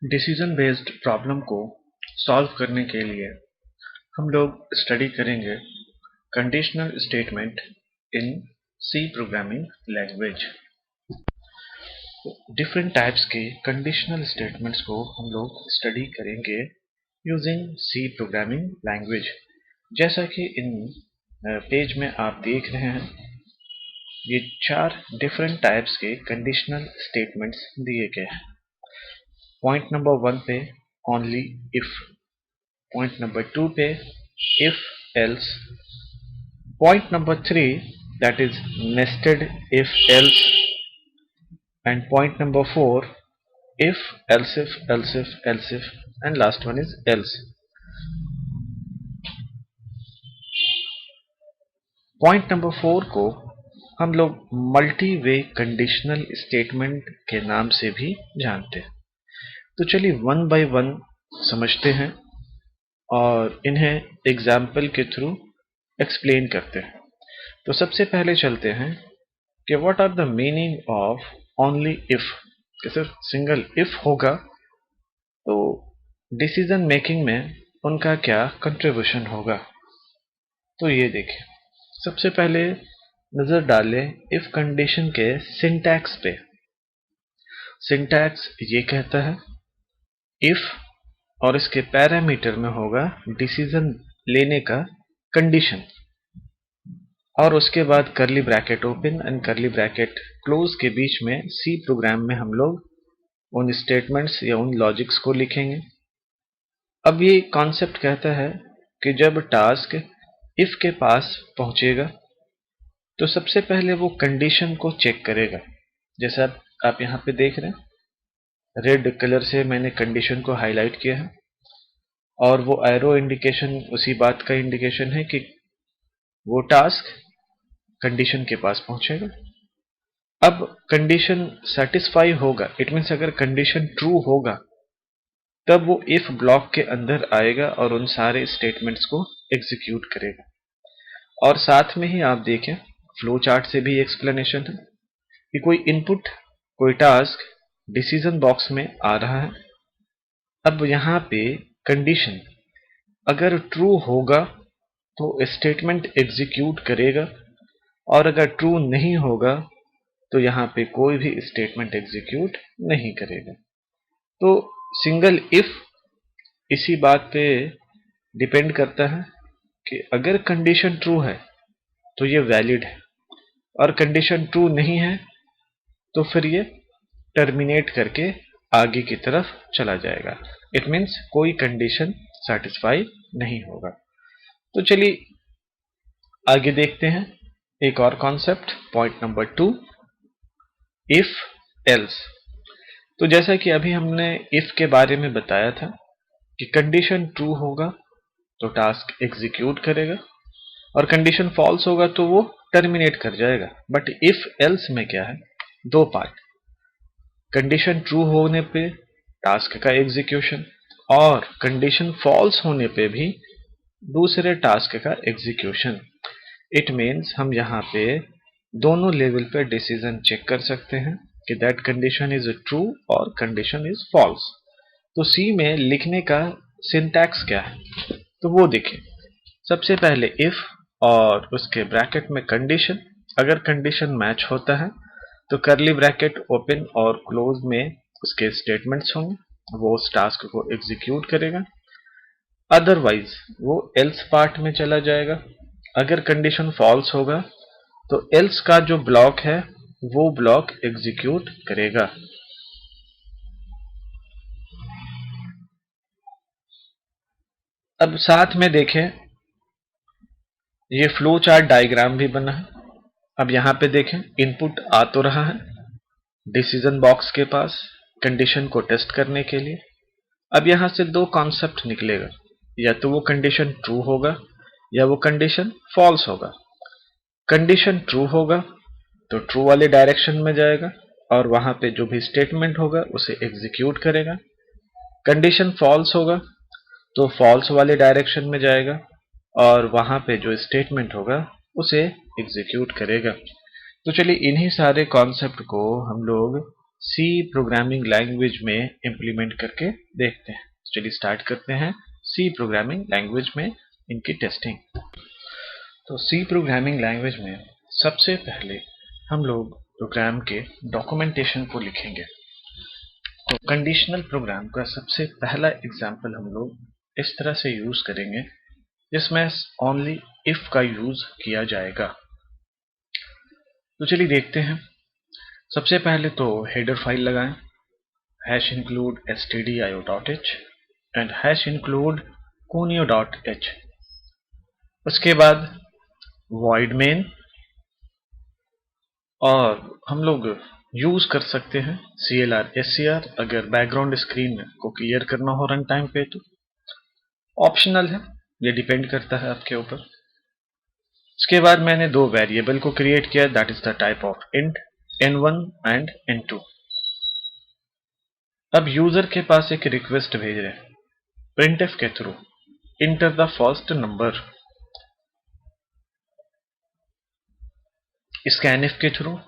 Decision based problem को solve करने के लिए हम लोग स्टडी करेंगे conditional statement in C programming language. Different types के कंडीशनल स्टेटमेंट्स को हम लोग स्टडी करेंगे यूजिंग सी प्रोग्रामिंग लैंग्वेज। जैसा कि इन पेज में आप देख रहे हैं, ये 4 डिफरेंट टाइप्स के कंडीशनल स्टेटमेंट्स दिए गए हैं। पॉइंट नंबर 1 पे ओनली इफ, पॉइंट नंबर 2 पे if else, point number 3 that is nested if else, and point number 4 if else if else if else if, and last one is else. Point number 4 को हम लोग multi वे conditional statement के नाम से भी जानते हैं। तो चलिए वन बाय वन समझते हैं और इन्हें एग्जाम्पल के थ्रू एक्सप्लेन करते हैं। तो सबसे पहले चलते हैं कि what are the meaning of only if. कि सिर्फ सिंगल इफ होगा तो डिसीजन मेकिंग में उनका क्या कंट्रीब्यूशन होगा। तो ये देखें, सबसे पहले नजर डालें इफ कंडीशन के सिंटैक्स पे। सिंटैक्स ये कहता है इफ और इसके पैरामीटर में होगा डिसीजन लेने का कंडीशन, और उसके बाद करली ब्रैकेट ओपन एंड करली ब्रैकेट क्लोज के बीच में सी प्रोग्राम में हम लोग उन स्टेटमेंट्स या उन लॉजिक्स को लिखेंगे। अब ये कॉन्सेप्ट कहता है कि जब टास्क इफ के पास पहुंचेगा तो सबसे पहले वो कंडीशन को चेक करेगा। जैसा आप यहाँ पे देख रहे हैं, रेड कलर से मैंने कंडीशन को हाईलाइट किया है और वो एरो इंडिकेशन उसी बात का इंडिकेशन है कि वो टास्क कंडीशन के पास पहुंचेगा। अब कंडीशन सेटिस्फाई होगा, इट मीन्स अगर कंडीशन ट्रू होगा तब वो इफ ब्लॉक के अंदर आएगा और उन सारे स्टेटमेंट्स को एग्जीक्यूट करेगा। और साथ में ही आप देखें, फ्लो चार्ट से भी एक्सप्लेनेशन है कि कोई इनपुट, कोई टास्क डिसीजन बॉक्स में आ रहा है। अब यहाँ पे कंडीशन अगर ट्रू होगा तो स्टेटमेंट एग्जीक्यूट करेगा, और अगर ट्रू नहीं होगा तो यहाँ पे कोई भी स्टेटमेंट एग्जीक्यूट नहीं करेगा। तो सिंगल इफ इसी बात पे डिपेंड करता है कि अगर कंडीशन ट्रू है तो ये वैलिड है, और कंडीशन ट्रू नहीं है तो फिर ये टर्मिनेट करके आगे की तरफ चला जाएगा। इट मीन्स कोई कंडीशन सेटिस्फाई नहीं होगा। तो चलिए आगे देखते हैं एक और concept, point number 2 if else. तो जैसा कि अभी हमने इफ के बारे में बताया था कि कंडीशन ट्रू होगा तो टास्क एग्जीक्यूट करेगा, और कंडीशन फॉल्स होगा तो वो टर्मिनेट कर जाएगा। बट इफ एल्स में क्या है, दो पार्ट, कंडीशन ट्रू होने पे टास्क का एग्जीक्यूशन, और कंडीशन फॉल्स होने पे भी दूसरे टास्क का एग्जीक्यूशन। इट मीन्स हम यहाँ पे दोनों लेवल पे डिसीजन चेक कर सकते हैं कि दैट कंडीशन इज ट्रू और कंडीशन इज फॉल्स। तो सी में लिखने का सिंटैक्स क्या है, तो वो देखें। सबसे पहले इफ और उसके ब्रैकेट में कंडीशन, अगर कंडीशन मैच होता है तो करली ब्रैकेट ओपन और क्लोज में उसके स्टेटमेंट्स होंगे, वो उस टास्क को एग्जीक्यूट करेगा। अदरवाइज वो एल्स पार्ट में चला जाएगा। अगर कंडीशन फॉल्स होगा तो एल्स का जो ब्लॉक है वो ब्लॉक एग्जीक्यूट करेगा। अब साथ में देखें, ये फ्लो चार्ट डायग्राम भी बना है। अब यहाँ पे देखें, इनपुट आ तो रहा है डिसीजन बॉक्स के पास कंडीशन को टेस्ट करने के लिए। अब यहां से दो कॉन्सेप्ट निकलेगा, या तो वो कंडीशन ट्रू होगा या वो कंडीशन फॉल्स होगा। कंडीशन ट्रू होगा तो ट्रू वाले डायरेक्शन में जाएगा और वहां पे जो भी स्टेटमेंट होगा उसे एग्जीक्यूट करेगा। कंडीशन फॉल्स होगा तो फॉल्स वाले डायरेक्शन में जाएगा और वहां पे जो स्टेटमेंट होगा उसे एग्जीक्यूट करेगा। तो चलिए इन्हीं सारे कॉन्सेप्ट को हम लोग सी प्रोग्रामिंग लैंग्वेज में इम्प्लीमेंट करके देखते हैं। चलिए स्टार्ट करते हैं सी प्रोग्रामिंग लैंग्वेज में इनकी टेस्टिंग। तो सी प्रोग्रामिंग लैंग्वेज में सबसे पहले हम लोग प्रोग्राम के डॉक्यूमेंटेशन को लिखेंगे। तो कंडीशनल प्रोग्राम का सबसे पहला एग्जाम्पल हम लोग इस तरह से यूज करेंगे जिसमें ओनली इफ का यूज किया जाएगा। तो चलिए देखते हैं। सबसे पहले तो हेडर फाइल लगाएं, #include stdio.h and #include conio.h। उसके बाद void main, और हम लोग यूज कर सकते हैं clr scr अगर बैकग्राउंड स्क्रीन को क्लियर करना हो रन टाइम पे। तो ऑप्शनल है, ये डिपेंड करता है आपके ऊपर। इसके बाद मैंने दो वेरिएबल को क्रिएट किया, that is the type of int n1 and n2। अब यूजर के पास एक रिक्वेस्ट भेज रहे हैं printf के through, enter the first number. scanf के थ्रू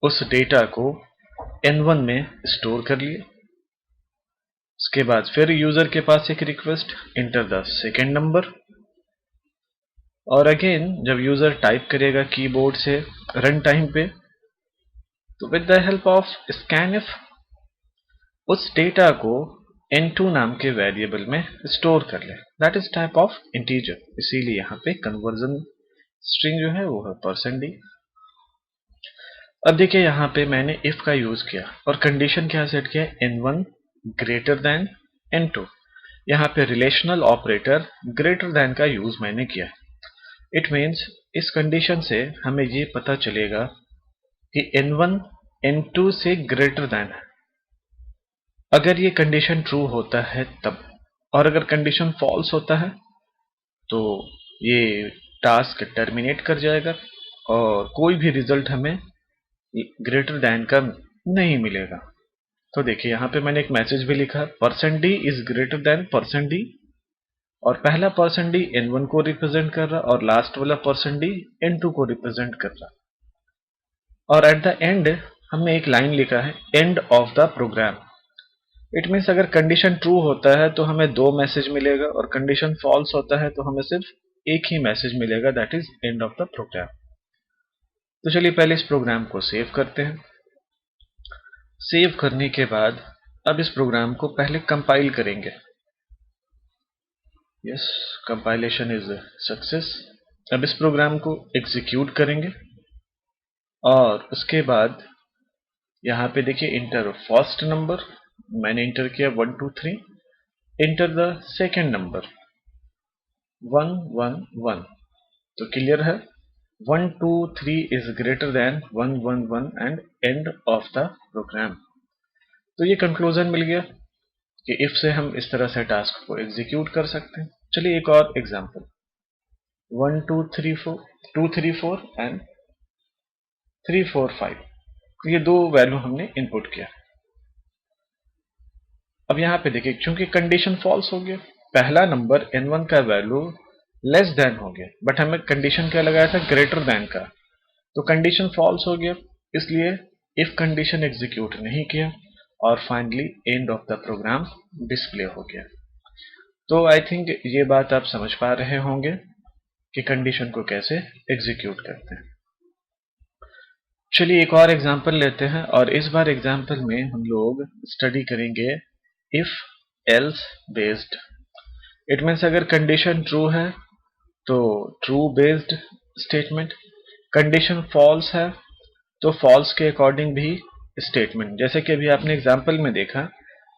उस डेटा को n1 में स्टोर कर लिए। उसके बाद फिर यूजर के पास एक request, inter the second number. और अगेन जब यूजर टाइप करेगा कीबोर्ड से रन टाइम पे, तो with the help of scanf उस डेटा को n2 नाम के वेरिएबल में स्टोर कर ले, that is type of integer. इसीलिए यहाँ पे कन्वर्जन स्ट्रिंग जो है वो है %d। अब देखिए यहाँ पे मैंने इफ का यूज किया और कंडीशन क्या सेट किया, n1 ग्रेटर देन n2। यहाँ पे रिलेशनल ऑपरेटर ग्रेटर देन का यूज मैंने किया। इट मीन्स इस कंडीशन से हमें ये पता चलेगा कि n1 n2 से ग्रेटर देन है अगर ये कंडीशन ट्रू होता है तब, और अगर कंडीशन फॉल्स होता है तो ये टास्क टर्मिनेट कर जाएगा और कोई भी रिजल्ट हमें ग्रेटर देन का नहीं मिलेगा। तो देखिए यहाँ पे मैंने एक मैसेज भी लिखा, %d is greater then %d, और पहला %d n1 को रिप्रेजेंट कर रहा और लास्ट वाला %d n2 को रिप्रेजेंट कर रहा। और एट द एंड हमने एक लाइन लिखा है, end of the program. It means अगर कंडीशन ट्रू होता है तो हमें दो मैसेज मिलेगा और कंडीशन फॉल्स होता है तो हमें सिर्फ एक ही मैसेज मिलेगा, that is end of the program. तो चलिए पहले इस प्रोग्राम को सेव करते हैं। सेव करने के बाद अब इस प्रोग्राम को पहले कंपाइल करेंगे। Yes, compilation is success. अब इस प्रोग्राम को एग्जीक्यूट करेंगे और उसके बाद यहाँ पे देखिए इंटर फर्स्ट नंबर, मैंने इंटर किया 1 2 3। Enter the second number 1 1 1। तो क्लियर है, 1 2 3 is greater than 1 1 1 and end of the program. तो ये कंक्लूजन मिल गया कि इफ से हम इस तरह से टास्क को एग्जीक्यूट कर सकते हैं। चलिए एक और एग्जांपल, 1 2 3 4 2 3 4 एंड 3 4 5। ये दो वैल्यू हमने इनपुट किया। अब यहाँ पे देखिए क्योंकि कंडीशन फॉल्स हो गया, पहला नंबर n1 का वैल्यू लेस देन हो गया, बट हमें कंडीशन क्या लगाया था, ग्रेटर देन का। तो कंडीशन फॉल्स हो गया, इसलिए इफ कंडीशन एग्जीक्यूट नहीं किया और finally end of the program display हो गया। तो आई थिंक ये बात आप समझ पा रहे होंगे कि कंडीशन को कैसे एग्जीक्यूट करते हैं। चलिए एक और एग्जांपल लेते हैं और इस बार एग्जांपल में हम लोग स्टडी करेंगे if else based. It means अगर कंडीशन ट्रू है तो true based statement, condition false है तो फॉल्स के अकॉर्डिंग भी स्टेटमेंट। जैसे कि अभी आपने एग्जांपल में देखा,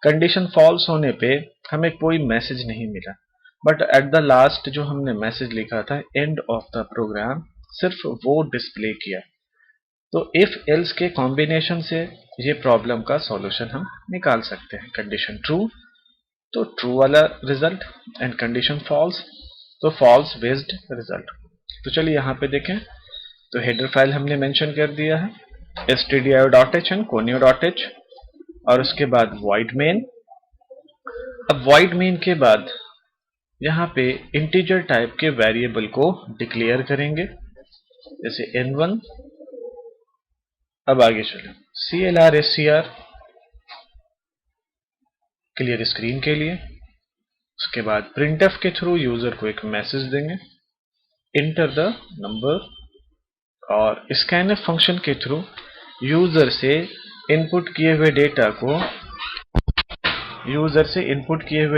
कंडीशन फॉल्स होने पे हमें कोई मैसेज नहीं मिला, बट एट द लास्ट जो हमने मैसेज लिखा था एंड ऑफ द प्रोग्राम, सिर्फ वो डिस्प्ले किया। तो इफ एल्स के कॉम्बिनेशन से ये प्रॉब्लम का सॉल्यूशन हम निकाल सकते हैं। कंडीशन ट्रू तो ट्रू वाला रिजल्ट एंड कंडीशन फॉल्स तो फॉल्स बेस्ड रिजल्ट। तो चलिए यहाँ पे देखें, तो हेडर फाइल हमने मेंशन कर दिया है stdio.h एंड conio.h, और उसके बाद void main। अब void main के बाद यहाँ पे इंटीजर टाइप के वेरिएबल को डिक्लेयर करेंगे, जैसे n1। अब आगे चले, CLR SCR क्लियर स्क्रीन के लिए। उसके बाद printf के थ्रू यूजर को एक मैसेज देंगे, इंटर द नंबर, और scanf फंक्शन के थ्रू यूजर से इनपुट किए हुए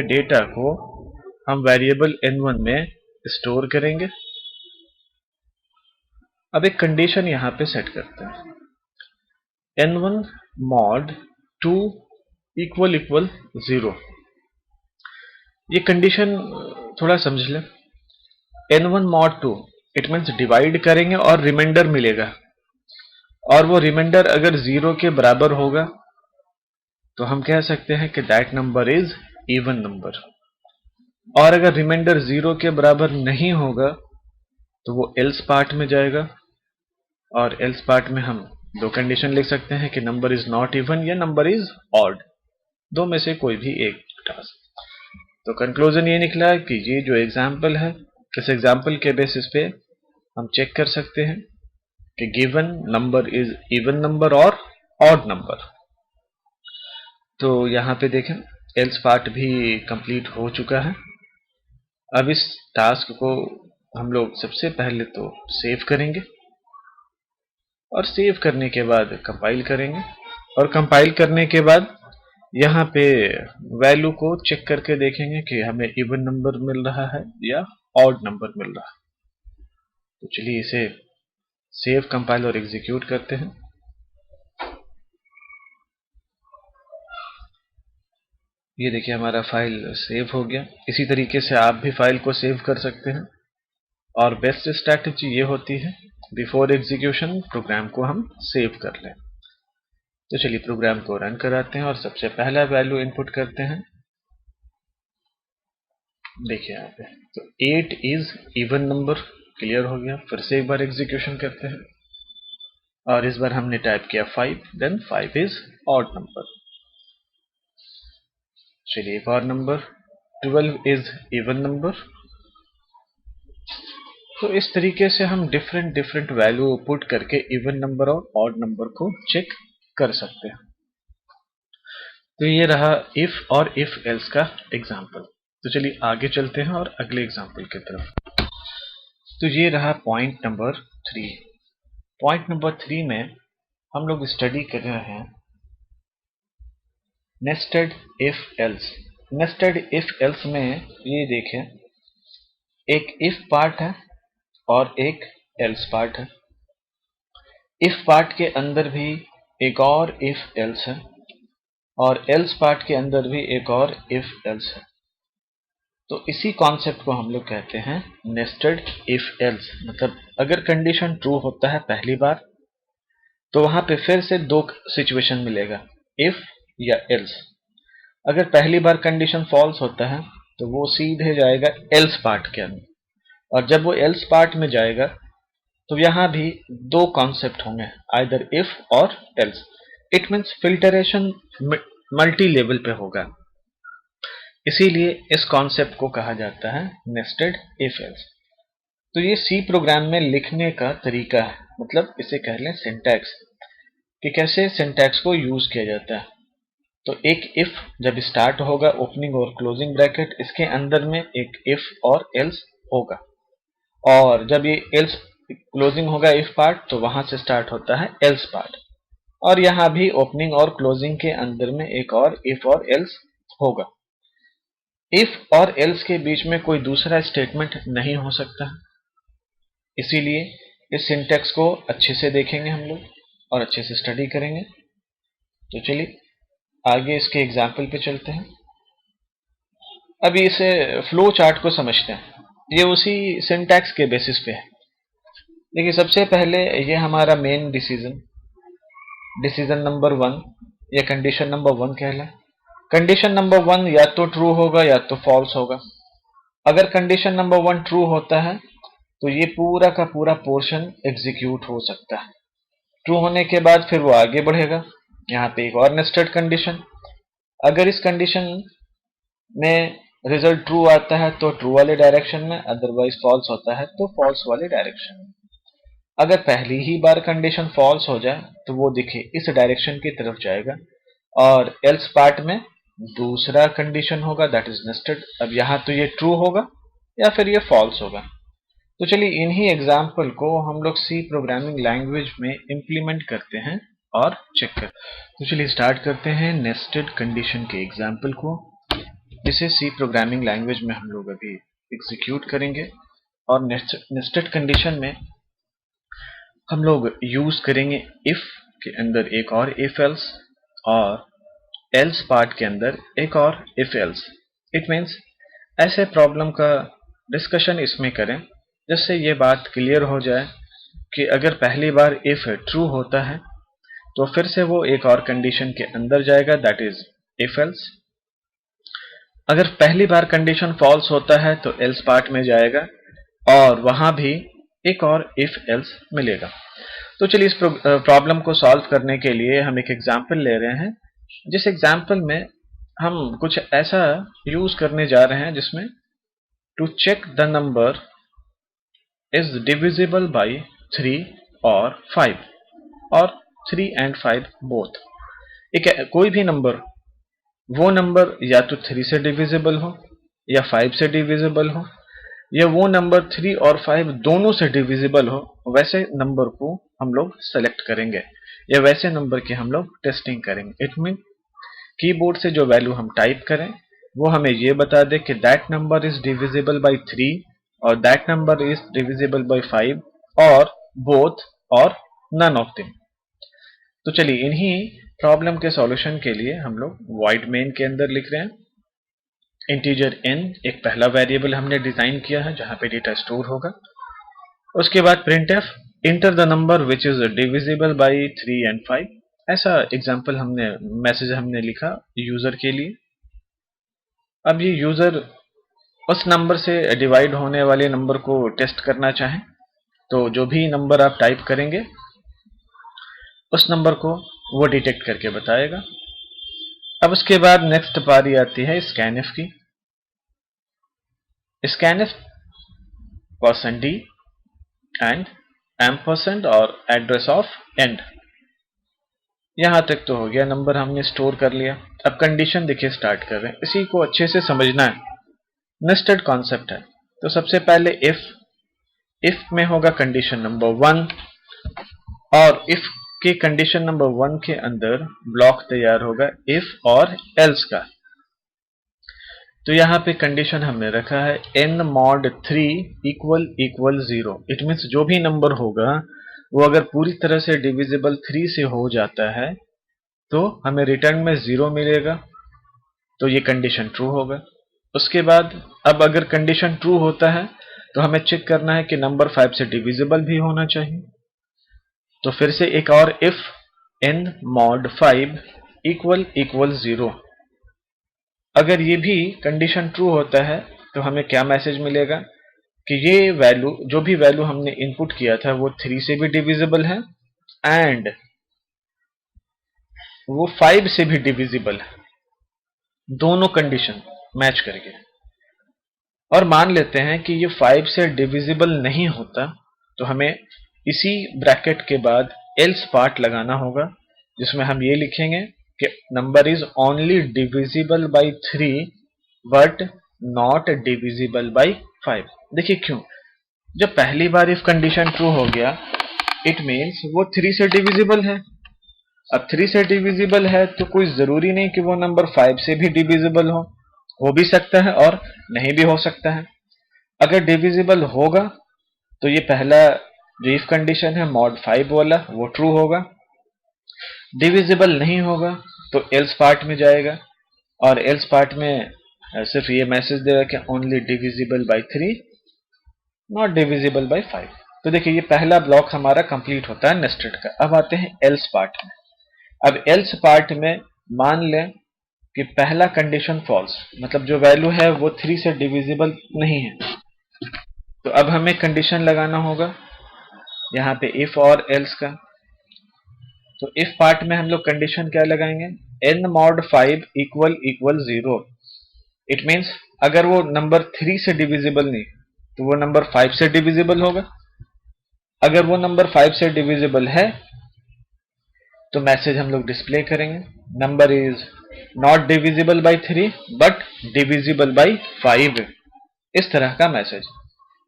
डेटा को हम वेरिएबल n1 में स्टोर करेंगे। अब एक कंडीशन यहां पे सेट करते हैं, n1 mod 2 इक्वल 0। ये कंडीशन थोड़ा समझ लें। n1 mod 2 it means divide करेंगे और रिमाइंडर मिलेगा, और वो रिमाइंडर अगर 0 के बराबर होगा तो हम कह सकते हैं कि that number is even number, और अगर रिमाइंडर 0 के बराबर नहीं होगा तो वो एल्स पार्ट में जाएगा, और एल्स पार्ट में हम दो कंडीशन लिख सकते हैं कि नंबर इज नॉट इवन या नंबर इज ऑड, दो में से कोई भी एक टास्क। तो कंक्लूजन ये निकला कि ये जो एग्जाम्पल है, इस एग्जाम्पल के बेसिस पे हम चेक कर सकते हैं कि given number is even number और ऑड नंबर। तो यहाँ पे देखें एल्स पार्ट भी कंप्लीट हो चुका है। अब इस टास्क को हम लोग सबसे पहले तो सेव करेंगे, और सेव करने के बाद कंपाइल करेंगे, और कंपाइल करने के बाद यहाँ पे वैल्यू को चेक करके देखेंगे कि हमें इवन नंबर मिल रहा है या ऑड नंबर मिल रहा है। तो चलिए इसे सेव, कंपाइल और एग्जीक्यूट करते हैं। ये देखिए हमारा फाइल सेव हो गया। इसी तरीके से आप भी फाइल को सेव कर सकते हैं, और बेस्ट स्ट्रैटेजी ये होती है बिफोर एग्जीक्यूशन प्रोग्राम को हम सेव कर लें। तो चलिए प्रोग्राम को रन कराते हैं और सबसे पहला वैल्यू इनपुट करते हैं। देखिए यहाँ पे तो 8 इज इवन नंबर क्लियर हो गया। फिर से एक बार एग्जीक्यूशन करते हैं, और इस बार हमने टाइप किया 5, देन 5 इज ऑड नंबर। चलिए एक और नंबर 12 इज इवन नंबर। तो इस तरीके से हम डिफरेंट वैल्यू पुट करके इवन नंबर और ऑड नंबर को चेक कर सकते हैं। तो ये रहा इफ और इफ एल्स का एग्जाम्पल। तो चलिए आगे चलते हैं और अगले एग्जाम्पल की तरफ। तो ये रहा पॉइंट नंबर 3। पॉइंट नंबर 3 में हम लोग स्टडी कर रहे हैं nested if else. Nested if else में ये देखें, एक इफ पार्ट है और एक एल्स पार्ट है। इफ पार्ट के अंदर भी एक और इफ एल्स है, और एल्स पार्ट के अंदर भी एक और इफ एल्स है। तो इसी कॉन्सेप्ट को हम लोग कहते हैं नेस्टेड इफ एल्स। मतलब अगर कंडीशन ट्रू होता है पहली बार, तो वहां पे फिर से दो सिचुएशन मिलेगा, इफ या एल्स। अगर पहली बार कंडीशन फॉल्स होता है तो वो सीधे जाएगा एल्स पार्ट के अंदर, और जब वो एल्स पार्ट में जाएगा तो यहां भी दो कॉन्सेप्ट होंगे, आइदर इफ और else. It means filtration multi level पे होगा, इसीलिए इस कॉन्सेप्ट को कहा जाता है नेस्टेड इफ एल्स। तो ये सी प्रोग्राम में लिखने का तरीका है, मतलब इसे कह लें सिंटैक्स, कि कैसे सिंटैक्स को यूज किया जाता है। तो एक इफ जब स्टार्ट होगा ओपनिंग और क्लोजिंग ब्रैकेट, इसके अंदर में एक इफ और एल्स होगा, और जब ये एल्स क्लोजिंग होगा इफ पार्ट, तो वहां से स्टार्ट होता है एल्स पार्ट, और यहां भी ओपनिंग और क्लोजिंग के अंदर में एक और इफ और एल्स होगा। इफ और एल्स के बीच में कोई दूसरा स्टेटमेंट नहीं हो सकता, इसीलिए इस सिंटैक्स को अच्छे से देखेंगे हम लोग और अच्छे से स्टडी करेंगे। तो चलिए आगे इसके एग्जाम्पल पे चलते हैं। अभी इसे फ्लो चार्ट को समझते हैं, ये उसी सिंटैक्स के बेसिस पे है। देखिए सबसे पहले ये हमारा मेन डिसीजन नंबर 1 या कंडीशन नंबर 1 कहला। कंडीशन नंबर 1 या तो ट्रू होगा या तो फॉल्स होगा। अगर कंडीशन नंबर 1 ट्रू होता है तो ये पूरा का पूरा पोर्शन एग्जीक्यूट हो सकता है। ट्रू होने के बाद फिर वो आगे बढ़ेगा। यहाँ पे एक और नेस्टेड कंडीशन, अगर इस कंडीशन में रिजल्ट ट्रू आता है तो ट्रू वाले डायरेक्शन में, अदरवाइज फॉल्स होता है तो फॉल्स वाले डायरेक्शन में। अगर पहली ही बार कंडीशन फॉल्स हो जाए तो वो देखिए इस डायरेक्शन की तरफ जाएगा, और एल्स पार्ट में दूसरा कंडीशन होगा दैट इज नेस्टेड। अब यहाँ तो ये ट्रू होगा या फिर ये फॉल्स होगा। तो चलिए इन्हीं एग्जाम्पल को हम लोग सी प्रोग्रामिंग लैंग्वेज में इंप्लीमेंट करते हैं और चेक करते हैं। तो चलिए स्टार्ट करते हैं नेस्टेड कंडीशन के एग्जाम्पल को। इसे सी प्रोग्रामिंग लैंग्वेज में हम लोग अभी एग्जीक्यूट करेंगे, और नेस्टेड कंडीशन में हम लोग यूज करेंगे इफ के अंदर एक और इफ एल्स, और एल्स पार्ट के अंदर एक और इफ एल्स। इट मीन्स ऐसे प्रॉब्लम का डिस्कशन इसमें करें जिससे ये बात क्लियर हो जाए कि अगर पहली बार इफ ट्रू होता है तो फिर से वो एक और कंडीशन के अंदर जाएगा दैट इज इफ एल्स। अगर पहली बार कंडीशन फॉल्स होता है तो एल्स पार्ट में जाएगा और वहां भी एक और इफ एल्स मिलेगा। तो चलिए इस प्रॉब्लम को सॉल्व करने के लिए हम एक एग्जाम्पल ले रहे हैं, जिस एग्जाम्पल में हम कुछ ऐसा यूज करने जा रहे हैं जिसमें to check the number is divisible by 3 और 5 और 3 and 5 बोथ। एक कोई भी नंबर, वो नंबर या तो 3 से डिविजिबल हो या 5 से डिविजिबल हो, या वो नंबर 3 और 5 दोनों से डिविजिबल हो, वैसे नंबर को हम लोग सेलेक्ट करेंगे या वैसे नंबर की हम लोग टेस्टिंग करेंगे। इट मीन कीबोर्ड से जो वैल्यू हम टाइप करें वो हमें ये बता दे कि that number is divisible by 3 और that number is divisible by 5 और बोथ और नन ऑफ देम। तो चलिए इन्हीं प्रॉब्लम के सॉल्यूशन के लिए हम लोग वॉइड मेन के अंदर लिख रहे हैं इंटीजर n, एक पहला वेरिएबल हमने डिजाइन किया है जहां पे डेटा स्टोर होगा। उसके बाद printf inter the number which is divisible by 3 and 5। ऐसा एग्जाम्पल मैसेज हमने लिखा यूजर के लिए। अब ये यूजर उस नंबर से डिवाइड होने वाले नंबर को टेस्ट करना चाहे तो जो भी नंबर आप टाइप करेंगे उस नंबर को वो डिटेक्ट करके बताएगा। अब उसके बाद नेक्स्ट पारी आती है स्कैनफ की। स्कैनफ %d एंड एम्परसेंड और एड्रेस ऑफ एंड। यहां तक तो हो गया, नंबर हमने स्टोर कर लिया। अब कंडीशन देखिए स्टार्ट कर रहे हैं, इसी को अच्छे से समझना है, नेस्टेड कॉन्सेप्ट है। तो सबसे पहले इफ में होगा कंडीशन नंबर 1, और इफ के कंडीशन नंबर 1 के अंदर ब्लॉक तैयार होगा इफ और एल्स का। तो यहाँ पे कंडीशन हमने रखा है n mod 3 equal 0। It means जो भी नंबर होगा वो अगर पूरी तरह से डिविजिबल 3 से हो जाता है तो हमें रिटर्न में 0 मिलेगा, तो ये कंडीशन ट्रू होगा। उसके बाद अब अगर कंडीशन ट्रू होता है तो हमें चेक करना है कि नंबर 5 से डिविजिबल भी होना चाहिए। तो फिर से एक और इफ n mod 5 इक्वल 0। अगर ये भी कंडीशन ट्रू होता है तो हमें क्या मैसेज मिलेगा कि ये वैल्यू, जो भी वैल्यू हमने इनपुट किया था वो 3 से भी डिविजिबल है एंड वो 5 से भी डिविजिबल है, दोनों कंडीशन मैच करके। और मान लेते हैं कि ये 5 से डिविजिबल नहीं होता तो हमें इसी ब्रैकेट के बाद एल्स पार्ट लगाना होगा, जिसमें हम ये लिखेंगे कि number is only divisible by 3 but not divisible by 5। देखिए क्यों, जब पहली बार इफ कंडीशन ट्रू हो गया इट मीन्स वो 3 से डिविजिबल है। अब 3 से डिविजिबल है तो कोई जरूरी नहीं कि वो नंबर 5 से भी डिविजिबल हो भी सकता है और नहीं भी हो सकता है। अगर डिविजिबल होगा तो ये पहला जो इफ कंडीशन है mod 5 वाला वो ट्रू होगा। डिविजिबल नहीं होगा तो एल्स पार्ट में जाएगा, और एल्स पार्ट में सिर्फ ये मैसेज देगा कि only divisible by 3 not divisible by 5। तो देखिए ये पहला ब्लॉक हमारा कंप्लीट होता है नेस्टेड का। अब आते हैं एल्स पार्ट में। अब एल्स पार्ट में मान लें कि पहला कंडीशन फॉल्स, मतलब जो वैल्यू है वो 3 से डिविजिबल नहीं है, तो अब हमें कंडीशन लगाना होगा यहाँ पे इफ और एल्स का। तो इफ पार्ट में हम लोग कंडीशन क्या लगाएंगे, n mod 5 equal 0। It means अगर वो नंबर 3 से डिविजिबल नहीं तो वो नंबर 5 से डिविजिबल होगा। अगर वो नंबर 5 से डिविजिबल है तो मैसेज हम लोग डिस्प्ले करेंगे, number is not divisible by 3 but divisible by 5, इस तरह का मैसेज।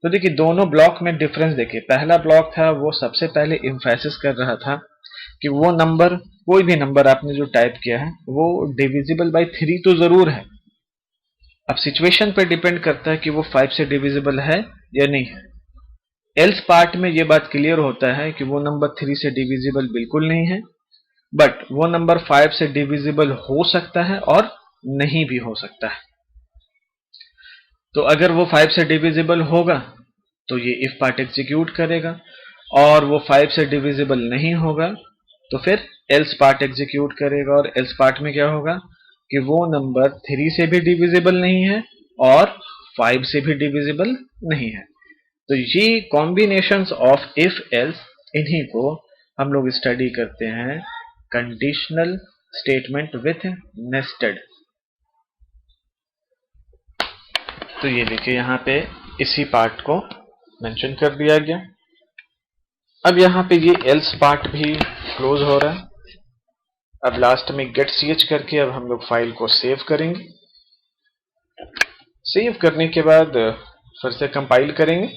तो देखिए दोनों ब्लॉक में डिफरेंस देखिए, पहला ब्लॉक था वो सबसे पहले इम्फेसिस कर रहा था कि वो नंबर, कोई भी नंबर आपने जो टाइप किया है वो डिविजिबल बाई 3 तो जरूर है। अब सिचुएशन पर डिपेंड करता है कि वो 5 से डिविजिबल है या नहीं है। एल्स पार्ट में ये बात क्लियर होता है कि वो नंबर 3 से डिविजिबल बिल्कुल नहीं है, बट वो नंबर 5 से डिविजिबल हो सकता है और नहीं भी हो सकता है। तो अगर वो 5 से डिविजिबल होगा तो ये इफ पार्ट एग्जीक्यूट करेगा, और वो 5 से डिविजिबल नहीं होगा तो फिर एल्स पार्ट एग्जीक्यूट करेगा। और एल्स पार्ट में क्या होगा कि वो नंबर 3 से भी डिविजिबल नहीं है और 5 से भी डिविजिबल नहीं है। तो ये कॉम्बिनेशंस ऑफ इफ एल्स, इन्हीं को हम लोग स्टडी करते हैं कंडीशनल स्टेटमेंट विथ नेस्टेड। तो ये देखिए यहाँ पे इसी पार्ट को मेंशन कर दिया गया। अब यहाँ पे ये एल्स पार्ट भी क्लोज हो रहा है। अब लास्ट में गेट ch करके अब हम लोग फाइल को सेव करेंगे। सेव करने के बाद फिर से कंपाइल करेंगे।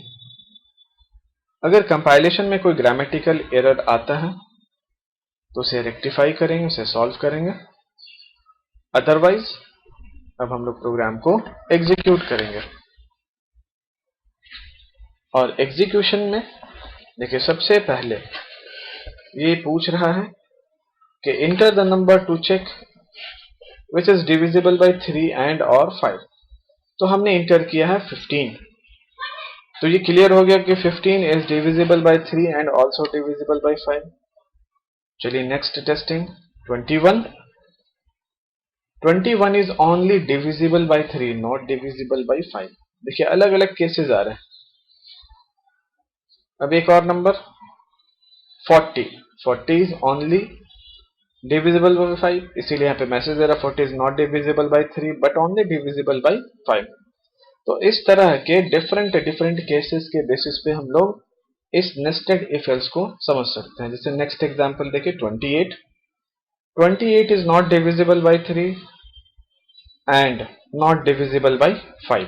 अगर कंपाइलेशन में कोई ग्रामेटिकल एरर आता है तो उसे रेक्टिफाई करेंगे, उसे सॉल्व करेंगे। अदरवाइज अब हम लोग प्रोग्राम को एग्जीक्यूट करेंगे। और एग्जीक्यूशन में देखिए सबसे पहले ये पूछ रहा है कि enter the number to check which is divisible by 3 and और 5। तो हमने इंटर किया है 15। तो ये क्लियर हो गया कि 15 is divisible by 3 and also divisible by 5। चलिए next testing 21। 21 is only divisible by 3 not divisible by 5। देखिए अलग अलग केसेस आ रहे हैं। अब एक और number 40 is only divisible by 5, इसीलिए यहाँ पे मैसेज दे रहा 40 is not divisible by 3 but only divisible by 5। तो इस तरह के डिफरेंट केसेस के बेसिस पे हम लोग इस नेस्टेड इफ एल्स को समझ सकते हैं। जैसे नेक्स्ट एग्जांपल देखिए 28 is not divisible by 3 and not divisible by 5।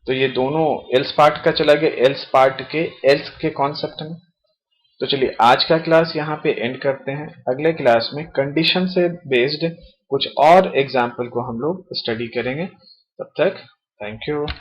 तो ये दोनों एल्स पार्ट का चला गया एल्स पार्ट के एल्स के कॉन्सेप्ट में। तो चलिए आज का क्लास यहाँ पे एंड करते हैं। अगले क्लास में कंडीशन से बेस्ड कुछ और एग्जाम्पल को हम लोग स्टडी करेंगे। तब तक थैंक यू।